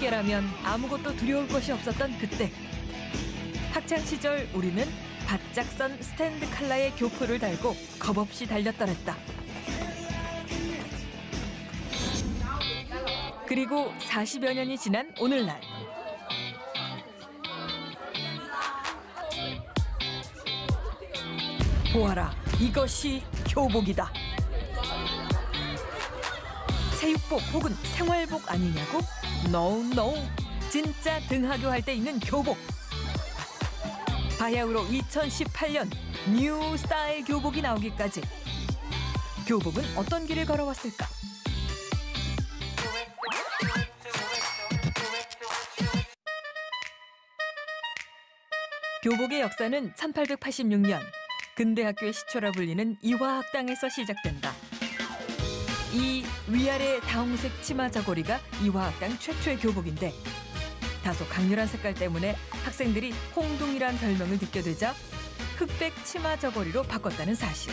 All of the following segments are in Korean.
함께라면 아무것도 두려울 것이 없었던 그때. 학창 시절 우리는 바짝 선 스탠드 칼라의 교포를 달고 겁없이 달렸더랬다. 그리고 40여 년이 지난 오늘날. 보아라, 이것이 교복이다. 체육복 혹은 생활복 아니냐고? No, no. 진짜 등하교 할 때 입는 교복. 바야흐로 2018년 뉴 스타일 교복이 나오기까지. 교복은 어떤 길을 걸어왔을까? 교복의 역사는 1886년 근대학교의 시초라 불리는 이화학당에서 시작된다. 이 위아래 다홍색 치마 저고리가 이화학당 최초의 교복인데 다소 강렬한 색깔 때문에 학생들이 홍둥이란 별명을 듣게 되자 흑백 치마 저고리로 바꿨다는 사실.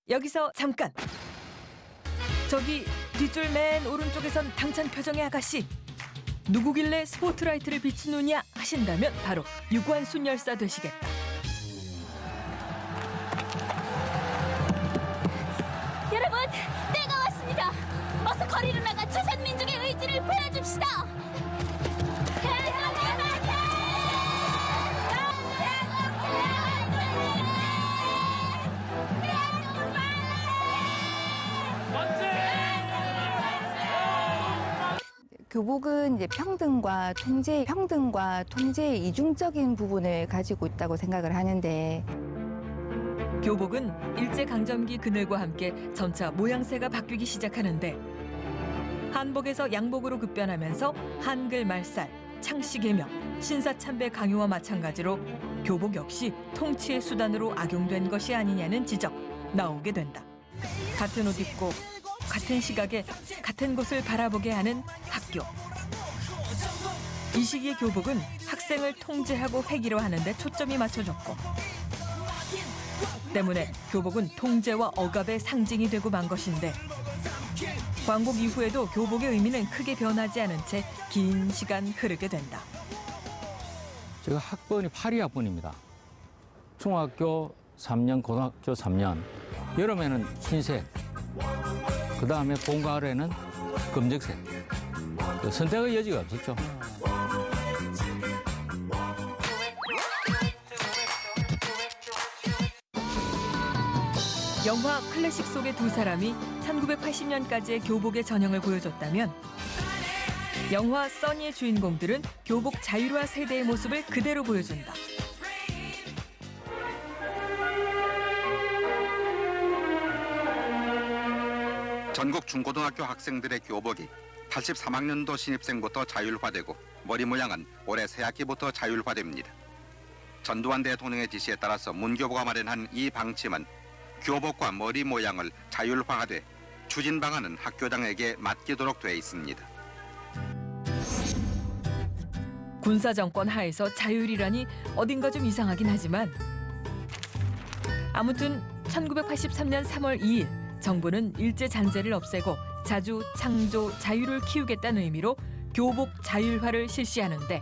여기서 잠깐! 저기 뒷줄 맨 오른쪽에선 당찬 표정의 아가씨. 누구길래 스포트라이트를 비추느냐 하신다면 바로 유관순 열사 되시겠다. 여러분, 때가 왔습니다. 어서 거리로 나가 조선민족의 의지를 보여줍시다. 교복은 이제 평등과 통제의 이중적인 부분을 가지고 있다고 생각을 하는데, 교복은 일제강점기 그늘과 함께 점차 모양새가 바뀌기 시작하는데 한복에서 양복으로 급변하면서 한글 말살, 창씨 개명, 신사참배 강요와 마찬가지로 교복 역시 통치의 수단으로 악용된 것이 아니냐는 지적 나오게 된다. 같은 옷 입고 같은 시각에 같은 곳을 바라보게 하는 학교. 이 시기의 교복은 학생을 통제하고 획일화하는 데 초점이 맞춰졌고 때문에 교복은 통제와 억압의 상징이 되고 만 것인데 광복 이후에도 교복의 의미는 크게 변하지 않은 채 긴 시간 흐르게 된다. 제가 학번이 82학번입니다. 중학교 3년, 고등학교 3년. 여름에는 흰색, 그 다음에 봄, 가을에는 검정색. 선택의 여지가 없었죠. 영화 클래식 속의 두 사람이 1980년까지의 교복의 전형을 보여줬다면 영화 써니의 주인공들은 교복 자율화 세대의 모습을 그대로 보여준다. 전국 중고등학교 학생들의 교복이 83학년도 신입생부터 자율화되고 머리 모양은 올해 새학기부터 자율화됩니다. 전두환 대통령의 지시에 따라서 문교부가 마련한 이 방침은 교복과 머리 모양을 자율화하되 추진 방안은 학교장에게 맡기도록 돼 있습니다. 군사정권 하에서 자율이라니 어딘가 좀 이상하긴 하지만 아무튼 1983년 3월 2일 정부는 일제 잔재를 없애고 자주, 창조, 자유를 키우겠다는 의미로 교복 자율화를 실시하는데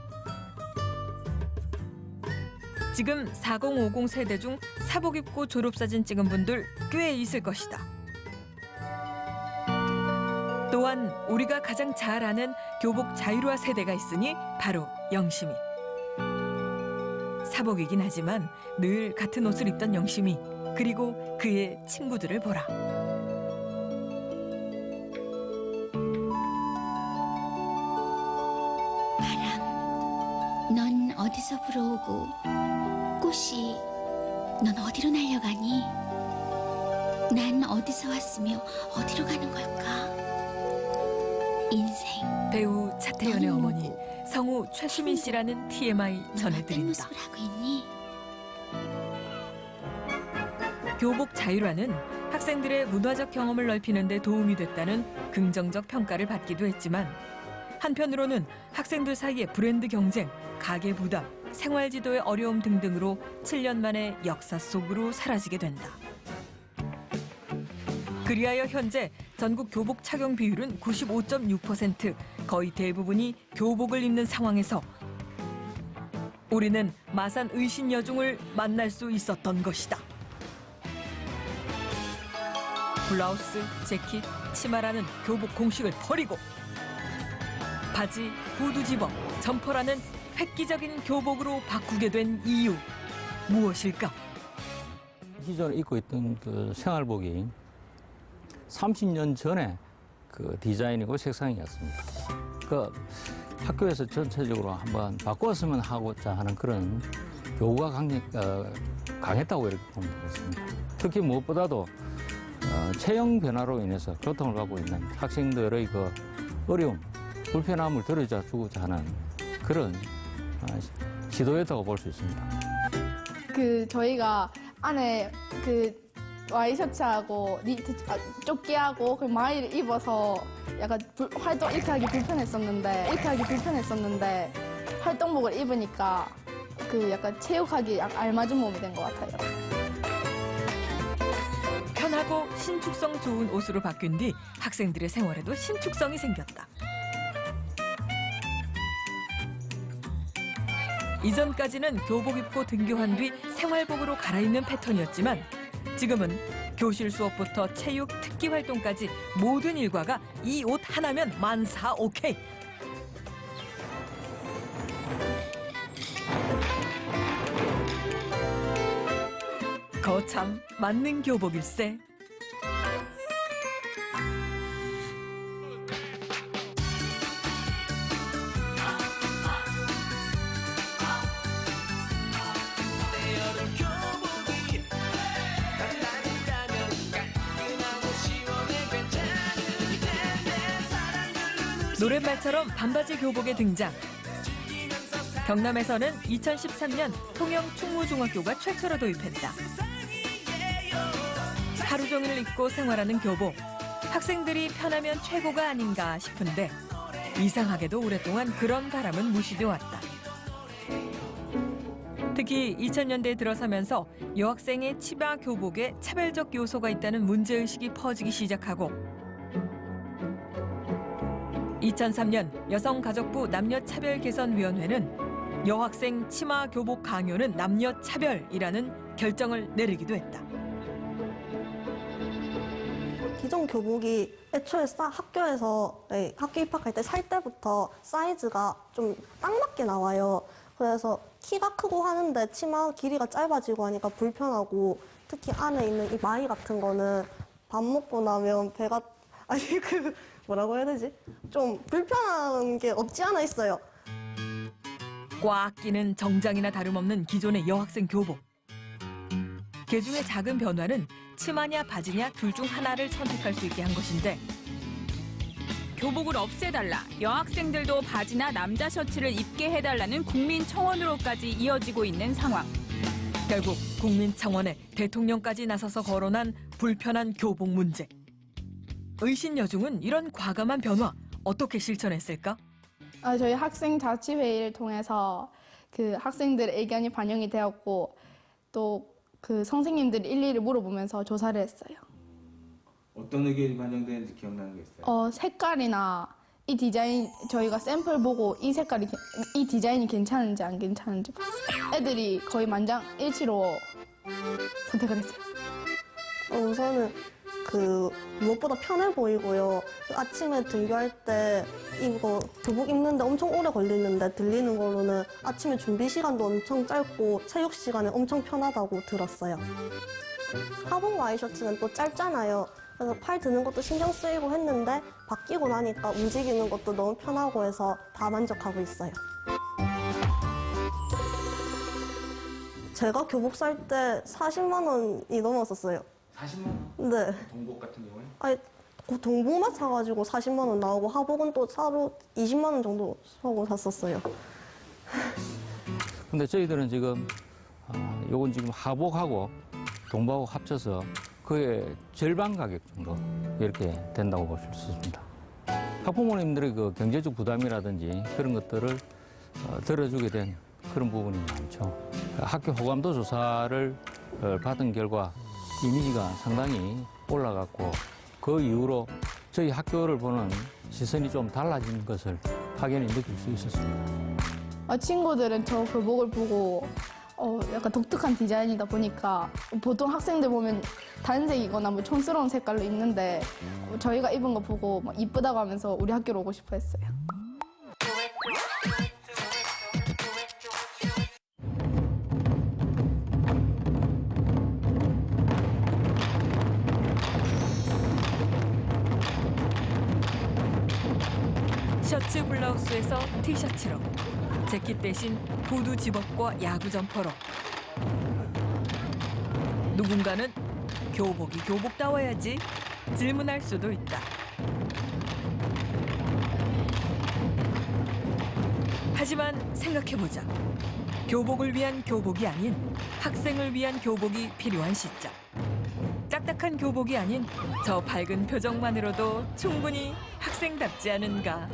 지금 4050 세대 중 사복 입고 졸업사진 찍은 분들 꽤 있을 것이다. 또한 우리가 가장 잘 아는 교복 자율화 세대가 있으니 바로 영심이. 사복이긴 하지만 늘 같은 옷을 입던 영심이 그리고 그의 친구들을 보라. 바람, 넌 어디서 불어오고 꽃이 넌 어디로 날려가니? 난 어디서 왔으며 어디로 가는 걸까? 인생. 배우 차태현의 어머니 성우 최수민 씨라는 TMI 어떤 전해드립니다. 모습을 하고 있니? 교복 자율화는 학생들의 문화적 경험을 넓히는 데 도움이 됐다는 긍정적 평가를 받기도 했지만 한편으로는 학생들 사이의 브랜드 경쟁, 가계 부담, 생활 지도의 어려움 등등으로 7년 만에 역사 속으로 사라지게 된다. 그리하여 현재 전국 교복 착용 비율은 95.6%, 거의 대부분이 교복을 입는 상황에서 우리는 마산 의신여중을 만날 수 있었던 것이다. 블라우스, 재킷, 치마라는 교복 공식을 버리고 바지, 후드 집업, 점퍼라는 획기적인 교복으로 바꾸게 된 이유 무엇일까? 기존에 입고 있던 그 생활복이 30년 전에 그 디자인이고 색상이었습니다. 그 학교에서 전체적으로 한번 바꿨으면 하고자 하는 그런 요구가 강했다고 이렇게 보면 되겠습니다. 특히 무엇보다도 체형 변화로 인해서 고통을 받고 있는 학생들의 그 어려움, 불편함을 덜어주고자 하는 그런 시도였다고 볼 수 있습니다. 저희가 안에 와이셔츠하고 니트 조끼하고 그 마이를 입어서 약간 활동 이렇게 하기 불편했었는데 활동복을 입으니까 약간 체육하기 알맞은 몸이 된 것 같아요. 편하고 신축성 좋은 옷으로 바뀐 뒤 학생들의 생활에도 신축성이 생겼다. 이전까지는 교복 입고 등교한 뒤 생활복으로 갈아입는 패턴이었지만 지금은 교실 수업부터 체육, 특기 활동까지 모든 일과가 이 옷 하나면 만사 오케이. 거참 맞는 교복일세. 노랫말처럼 반바지 교복의 등장. 경남에서는 2013년 통영 충무중학교가 최초로 도입했다. 하루 종일 입고 생활하는 교복. 학생들이 편하면 최고가 아닌가 싶은데 이상하게도 오랫동안 그런 바람은 무시돼 왔다. 특히 2000년대에 들어서면서 여학생의 치마 교복에 차별적 요소가 있다는 문제의식이 퍼지기 시작하고 2003년 여성가족부 남녀차별개선위원회는 여학생 치마 교복 강요는 남녀차별이라는 결정을 내리기도 했다. 기존 교복이 애초에 학교에서 학교 입학할 때 살 때부터 사이즈가 좀 딱 맞게 나와요. 그래서 키가 크고 하는데 치마 길이가 짧아지고 하니까 불편하고 특히 안에 있는 이 마이 같은 거는 밥 먹고 나면 배가 뭐라고 해야 되지? 좀 불편한 게 없지 않아 있어요. 꽉 끼는 정장이나 다름없는 기존의 여학생 교복. 개중의 작은 변화는 치마냐 바지냐 둘 중 하나를 선택할 수 있게 한 것인데 교복을 없애달라, 여학생들도 바지나 남자 셔츠를 입게 해달라는 국민 청원으로까지 이어지고 있는 상황. 결국 국민청원에 대통령까지 나서서 거론한 불편한 교복 문제. 의신여중은 이런 과감한 변화 어떻게 실천했을까? 저희 학생 자치회의를 통해서 학생들의 의견이 반영이 되었고 또 선생님들이 일일이 물어보면서 조사를 했어요. 어떤 의견이 반영되는지 기억나는 게 있어요? 색깔이나 이 디자인 저희가 샘플 보고 이 디자인이 괜찮은지 안 괜찮은지 애들이 거의 만장일치로 선택을 했어요. 우선은 무엇보다 편해 보이고요. 아침에 등교할 때 이거 교복 입는데 엄청 오래 걸리는데 들리는 거로는 아침에 준비 시간도 엄청 짧고 체육 시간에 엄청 편하다고 들었어요. 하복 와이셔츠는 또 짧잖아요. 그래서 팔 드는 것도 신경 쓰이고 했는데 바뀌고 나니까 움직이는 것도 너무 편하고 해서 다 만족하고 있어요. 제가 교복 살 때 40만 원이 넘었었어요. 40만 원? 네. 동복 같은 경우에? 아니, 그 동복만 사가지고 40만 원 나오고 하복은 또 사로 20만 원 정도 사고 샀었어요. 근데 저희들은 지금 요건 지금 하복하고 동복하고 합쳐서 그의 절반 가격 정도 이렇게 된다고 볼 수 있습니다. 학부모님들의 그 경제적 부담이라든지 그런 것들을 덜어주게 된 그런 부분이 많죠. 학교 호감도 조사를 받은 결과 이미지가 상당히 올라갔고 그 이후로 저희 학교를 보는 시선이 좀 달라진 것을 확연히 느낄 수 있었습니다. 친구들은 저 교복을 보고 약간 독특한 디자인이다 보니까 보통 학생들 보면 단색이거나 뭐 촌스러운 색깔로 입는데 저희가 입은 거 보고 막 이쁘다고 하면서 우리 학교로 오고 싶어 했어요. 셔츠 블라우스에서 티셔츠로, 재킷 대신 구두 집업과 야구 점퍼로. 누군가는 교복이 교복다워야지 질문할 수도 있다. 하지만 생각해보자. 교복을 위한 교복이 아닌 학생을 위한 교복이 필요한 시점. 딱딱한 교복이 아닌 저 밝은 표정만으로도 충분히 학생답지 않은가.